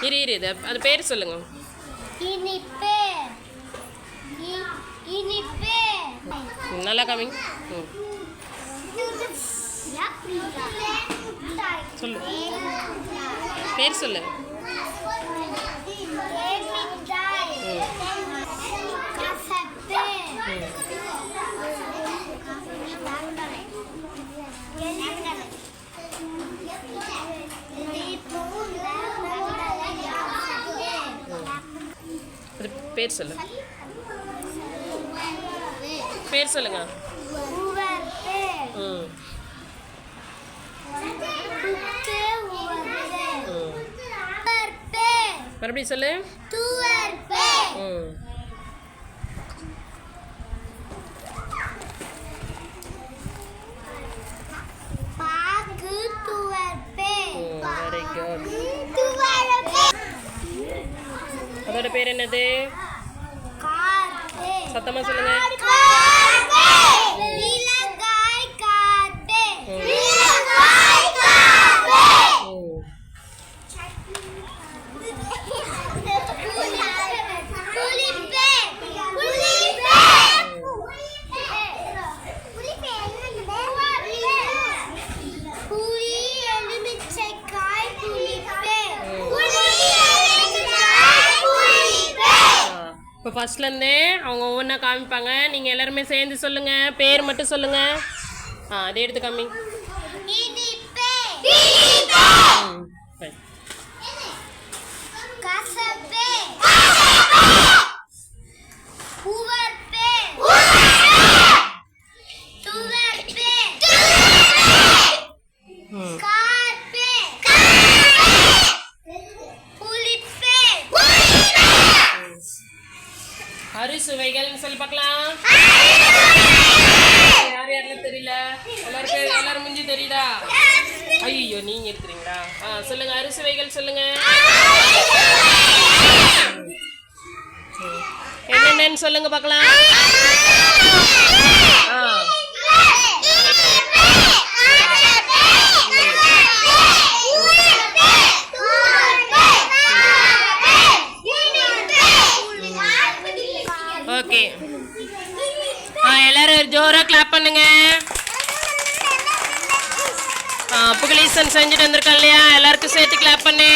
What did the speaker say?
இரு இரு இது அது பேர் சொல்லுங்க. இனிப்பே. இனிப்பே. நல்லா காமி. சொல்லு பேர் சொல்லு. அது பேர் சொல்லு. பேர் சொல்லுங்க. மறுபடியும் சொல்லு. Very good. அதோட பேர் என்னது? சத்தமா சொல்லுங்க. இப்போ ஃபர்ஸ்ட்லேருந்தே அவங்க ஒவ்வொன்றா காமிப்பாங்க. நீங்கள் எல்லாருமே சேர்ந்து சொல்லுங்கள். பேர் மட்டும் சொல்லுங்கள். அதை எடுத்து காமி. அறுசுவைகள்னு சொல்லி பார்க்கலாம். யார் யாரெல்லாம் தெரியல? எல்லாரும் முடிஞ்சு தெரியுதா? ஐயோ நீங்க இருக்கிறீங்களா? சொல்லுங்க. அறுசுவைகள் சொல்லுங்க. என்னென்னு சொல்லுங்க பார்க்கலாம். ஓகே, எல்லாரும் ஜோரா கிளாப் பண்ணுங்க. புகழீசன் செஞ்சுட்டு வந்திருக்கோம் இல்லையா? எல்லாருக்கும் சேர்த்து கிளாப் பண்ணு.